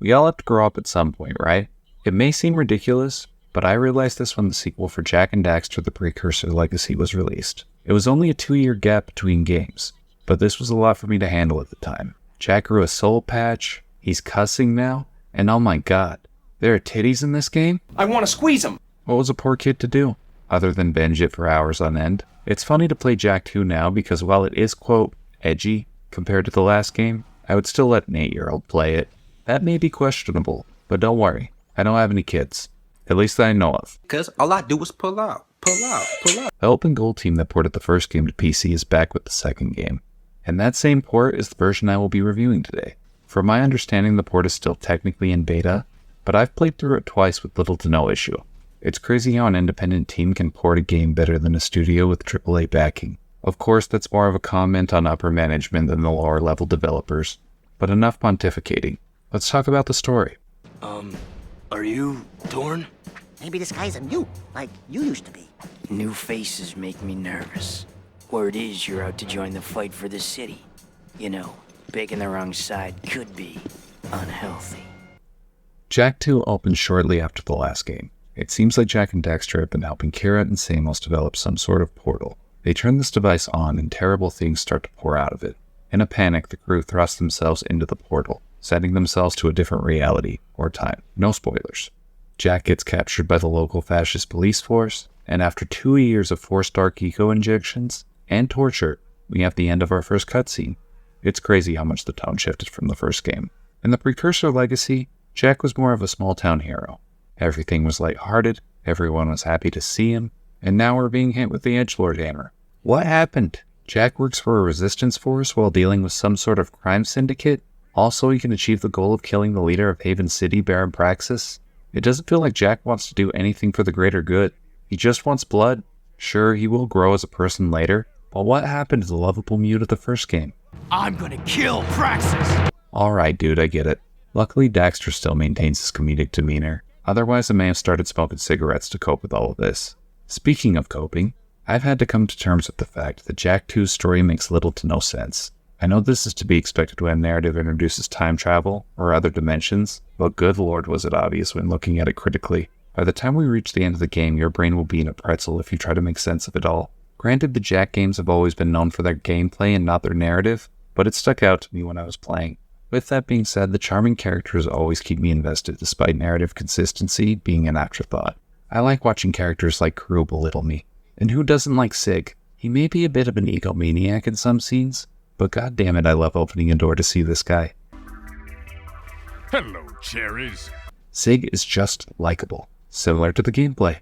We all have to grow up at some point, right? It may seem ridiculous, but I realized this when the sequel for Jak and Daxter: The Precursor Legacy was released. It was only a 2-year gap between games, but this was a lot for me to handle at the time. Jak grew a soul patch, he's cussing now, and oh my god, there are titties in this game? I want to squeeze them! What was a poor kid to do, other than binge it for hours on end? It's funny to play Jak II now because while it is, quote, edgy compared to the last game, I would still let an 8-year-old play it. That may be questionable, but don't worry, I don't have any kids. At least that I know of. Cause all I do is pull out. The Open Gold team that ported the first game to PC is back with the second game. And that same port is the version I will be reviewing today. From my understanding, the port is still technically in beta, but I've played through it twice with little to no issue. It's crazy how an independent team can port a game better than a studio with AAA backing. Of course, that's more of a comment on upper management than the lower level developers. But enough pontificating. Let's talk about the story. Are you Dorn? Maybe this guy's a mute, like you used to be. New faces make me nervous. Word is you're out to join the fight for the city. You know, picking the wrong side could be unhealthy. Jak II opened shortly after the last game. It seems like Jak and Daxter have been helping Kira and Samos develop some sort of portal. They turn this device on and terrible things start to pour out of it. In a panic, the crew thrust themselves into the portal, sending themselves to a different reality, or time. No spoilers. Jak gets captured by the local fascist police force, and after 2 years of forced dark eco injections and torture, we have the end of our first cutscene. It's crazy how much the tone shifted from the first game. In the Precursor Legacy, Jak was more of a small-town hero. Everything was lighthearted, everyone was happy to see him, and now we're being hit with the edgelord hammer. What happened? Jak works for a resistance force while dealing with some sort of crime syndicate? Also, he can achieve the goal of killing the leader of Haven City, Baron Praxis? It doesn't feel like Jak wants to do anything for the greater good. He just wants blood. Sure, he will grow as a person later, but what happened to the lovable mute of the first game? I'm gonna kill Praxis! Alright dude, I get it. Luckily, Daxter still maintains his comedic demeanor. Otherwise, I may have started smoking cigarettes to cope with all of this. Speaking of coping, I've had to come to terms with the fact that Jak II's story makes little to no sense. I know this is to be expected when a narrative introduces time travel or other dimensions, but good lord was it obvious when looking at it critically. By the time we reach the end of the game, your brain will be in a pretzel if you try to make sense of it all. Granted, the Jak games have always been known for their gameplay and not their narrative, but it stuck out to me when I was playing. With that being said, the charming characters always keep me invested despite narrative consistency being an afterthought. I like watching characters like Crew belittle me. And who doesn't like Sig? He may be a bit of an egomaniac in some scenes, but goddammit I love opening a door to see this guy. Hello, cherries. Sig is just likable, similar to the gameplay.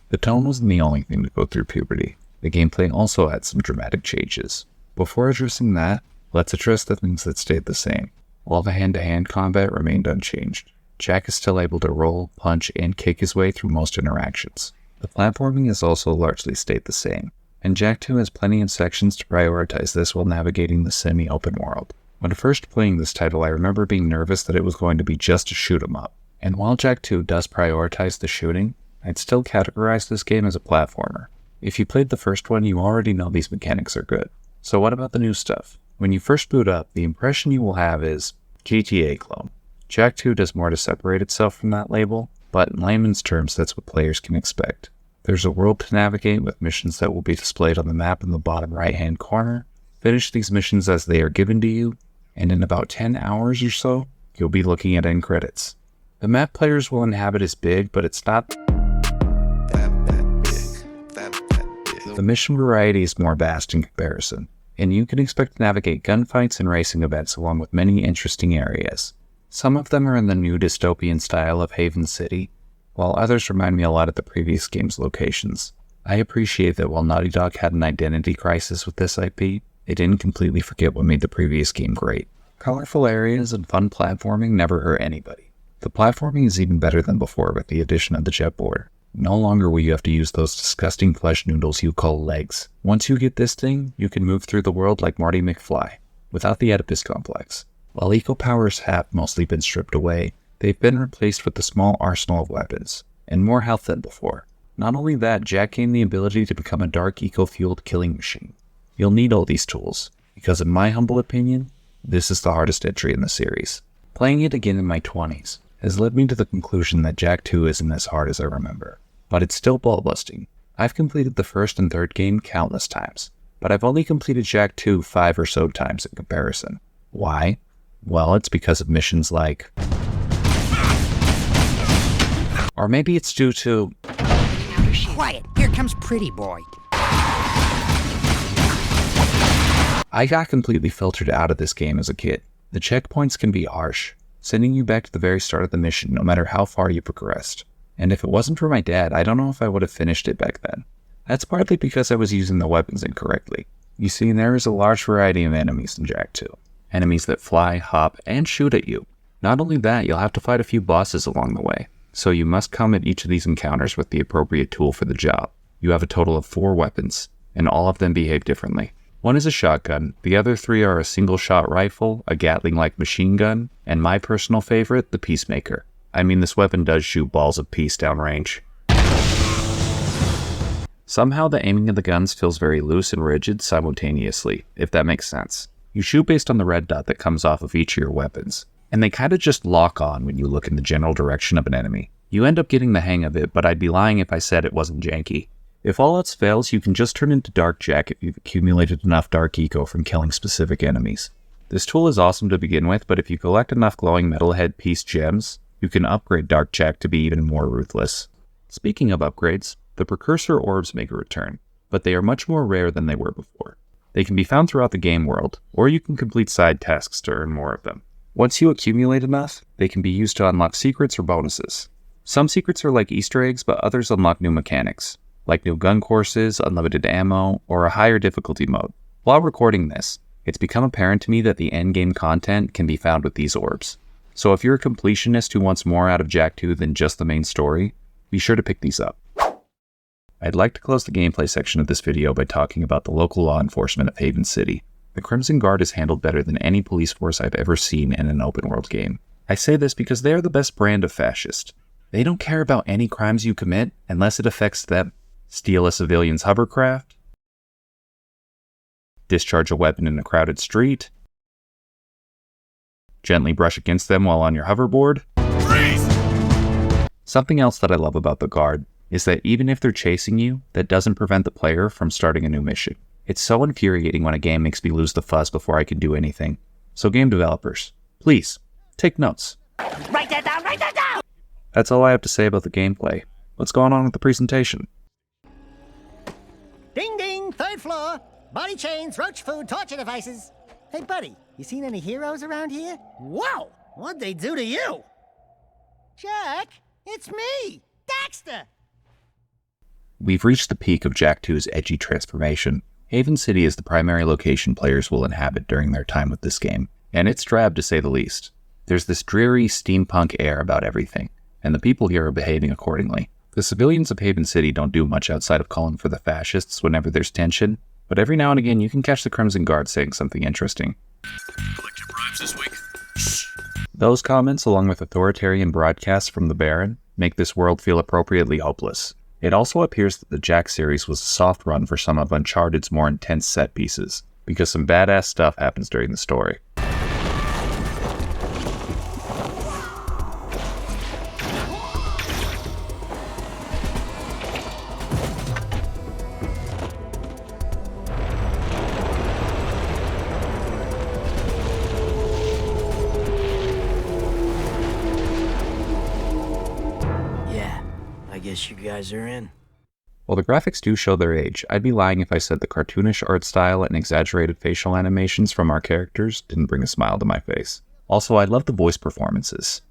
The tone wasn't the only thing to go through puberty. The gameplay also had some dramatic changes. Before addressing that, let's address the things that stayed the same. While the hand-to-hand combat remained unchanged, Jak is still able to roll, punch, and kick his way through most interactions. The platforming has also largely stayed the same, and Jak II has plenty of sections to prioritize this while navigating the semi-open world. When first playing this title, I remember being nervous that it was going to be just a shoot-'em-up. And while Jak II does prioritize the shooting, I'd still categorize this game as a platformer. If you played the first one, you already know these mechanics are good. So what about the new stuff? When you first boot up, the impression you will have is GTA clone. Jak II does more to separate itself from that label, but in layman's terms, that's what players can expect. There's a world to navigate with missions that will be displayed on the map in the bottom right-hand corner. Finish these missions as they are given to you, and in about 10 hours or so, you'll be looking at end credits. The map players will inhabit is big, but it's not the mission variety is more vast in comparison, and you can expect to navigate gunfights and racing events along with many interesting areas. Some of them are in the new dystopian style of Haven City, while others remind me a lot of the previous game's locations. I appreciate that while Naughty Dog had an identity crisis with this IP, they didn't completely forget what made the previous game great. Colorful areas and fun platforming never hurt anybody. The platforming is even better than before with the addition of the jetboard. No longer will you have to use those disgusting flesh noodles you call legs. Once you get this thing, you can move through the world like Marty McFly, without the Oedipus complex. While eco powers have mostly been stripped away, they've been replaced with a small arsenal of weapons, and more health than before. Not only that, Jak gained the ability to become a dark eco-fueled killing machine. You'll need all these tools, because in my humble opinion, this is the hardest entry in the series. Playing it again in my 20s has led me to the conclusion that Jak II isn't as hard as I remember, but it's still ball-busting. I've completed the first and third game countless times, but I've only completed Jak II 5 or so times in comparison. Why? Well, it's because of missions like... Or maybe it's due to... Quiet, here comes Pretty Boy. I got completely filtered out of this game as a kid. The checkpoints can be harsh, sending you back to the very start of the mission no matter how far you progressed. And if it wasn't for my dad, I don't know if I would have finished it back then. That's partly because I was using the weapons incorrectly. You see, there is a large variety of enemies in Jak II. Enemies that fly, hop, and shoot at you. Not only that, you'll have to fight a few bosses along the way, so you must come at each of these encounters with the appropriate tool for the job. You have a total of 4 weapons, and all of them behave differently. One is a shotgun, the other 3 are a single-shot rifle, a Gatling-like machine gun, and my personal favorite, the Peacemaker. I mean, this weapon does shoot balls of peace downrange. Somehow the aiming of the guns feels very loose and rigid simultaneously, if that makes sense. You shoot based on the red dot that comes off of each of your weapons, and they kinda just lock on when you look in the general direction of an enemy. You end up getting the hang of it, but I'd be lying if I said it wasn't janky. If all else fails, you can just turn into Dark Jak if you've accumulated enough Dark Eco from killing specific enemies. This tool is awesome to begin with, but if you collect enough glowing metalhead piece gems, you can upgrade Dark Jak to be even more ruthless. Speaking of upgrades, the precursor orbs make a return, but they are much more rare than they were before. They can be found throughout the game world, or you can complete side tasks to earn more of them. Once you accumulate enough, they can be used to unlock secrets or bonuses. Some secrets are like Easter eggs, but others unlock new mechanics, like new gun courses, unlimited ammo, or a higher difficulty mode. While recording this, it's become apparent to me that the endgame content can be found with these orbs. So if you're a completionist who wants more out of Jak II than just the main story, be sure to pick these up. I'd like to close the gameplay section of this video by talking about the local law enforcement of Haven City. The Crimson Guard is handled better than any police force I've ever seen in an open world game. I say this because they are the best brand of fascist. They don't care about any crimes you commit unless it affects them. Steal a civilian's hovercraft, discharge a weapon in a crowded street, gently brush against them while on your hoverboard. Freeze! Something else that I love about the Guard is that even if they're chasing you, that doesn't prevent the player from starting a new mission. It's so infuriating when a game makes me lose the fuzz before I can do anything. So game developers, please, take notes. Write that down, write that down! That's all I have to say about the gameplay. What's going on with the presentation? Ding ding, 3rd floor. Body chains, roach food, torture devices. Hey buddy, you seen any heroes around here? Whoa, what'd they do to you? Jak, it's me, Daxter. We've reached the peak of Jak II's edgy transformation. Haven City is the primary location players will inhabit during their time with this game, and it's drab to say the least. There's this dreary steampunk air about everything, and the people here are behaving accordingly. The civilians of Haven City don't do much outside of calling for the fascists whenever there's tension, but every now and again you can catch the Crimson Guard saying something interesting. Collect your bribes this week. Those comments, along with authoritarian broadcasts from the Baron, make this world feel appropriately hopeless. It also appears that the Jak series was a soft run for some of Uncharted's more intense set pieces, because some badass stuff happens during the story. Yeah, I guess you guys are in. While the graphics do show their age, I'd be lying if I said the cartoonish art style and exaggerated facial animations from our characters didn't bring a smile to my face. Also, I love the voice performances.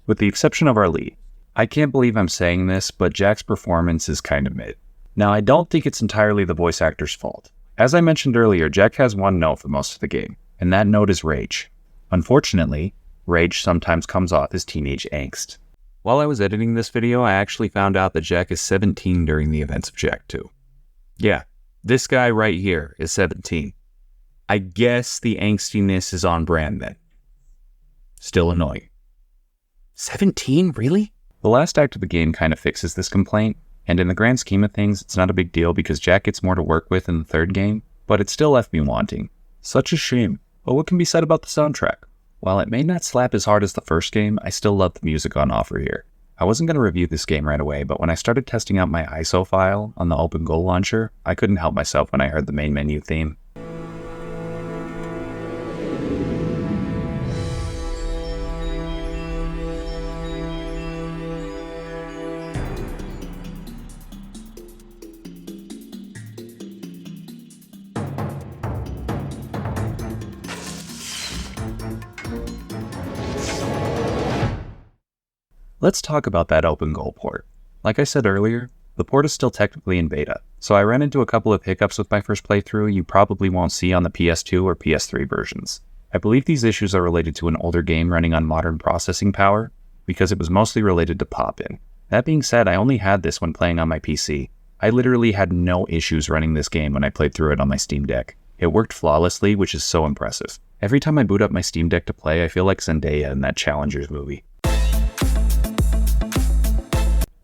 With the exception of our lead. I can't believe I'm saying this, but Jak's performance is kind of mid. Now, I don't think it's entirely the voice actor's fault. As I mentioned earlier, Jak has one note for most of the game, and that note is rage. Unfortunately, rage sometimes comes off as teenage angst. While I was editing this video, I actually found out that Jak is 17 during the events of Jak II. Yeah, this guy right here is 17. I guess the angstiness is on brand then. Still annoying. 17? Really? The last act of the game kind of fixes this complaint, and in the grand scheme of things, it's not a big deal because Jak gets more to work with in the third game, but it still left me wanting. Such a shame. But what can be said about the soundtrack? While it may not slap as hard as the first game, I still love the music on offer here. I wasn't going to review this game right away, but when I started testing out my ISO file on the OpenGoal launcher, I couldn't help myself when I heard the main menu theme. Let's talk about that OpenGoal port. Like I said earlier, the port is still technically in beta, so I ran into a couple of hiccups with my first playthrough you probably won't see on the PS2 or PS3 versions. I believe these issues are related to an older game running on modern processing power, because it was mostly related to pop-in. That being said, I only had this when playing on my PC. I literally had no issues running this game when I played through it on my Steam Deck. It worked flawlessly, which is so impressive. Every time I boot up my Steam Deck to play, I feel like Zendaya in that Challengers movie.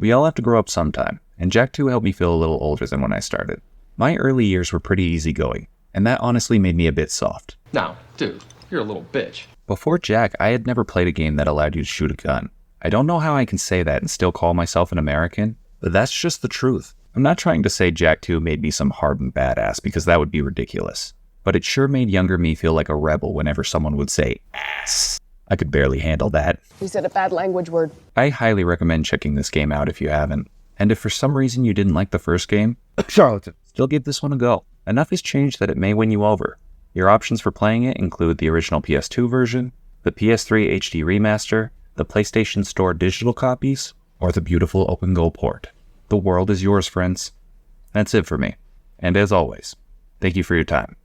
We all have to grow up sometime, and Jak II helped me feel a little older than when I started. My early years were pretty easygoing, and that honestly made me a bit soft. Now, dude, you're a little bitch. Before Jak, I had never played a game that allowed you to shoot a gun. I don't know how I can say that and still call myself an American, but that's just the truth. I'm not trying to say Jak II made me some hardened badass because that would be ridiculous, but it sure made younger me feel like a rebel whenever someone would say ass. I could barely handle that. You said a bad language word. I highly recommend checking this game out if you haven't. And if for some reason you didn't like the first game, Charlatan. still give this one a go. Enough has changed that it may win you over. Your options for playing it include the original PS2 version, the PS3 HD remaster, the PlayStation Store digital copies, or the beautiful OpenGoal port. The world is yours, friends. That's it for me. And as always, thank you for your time.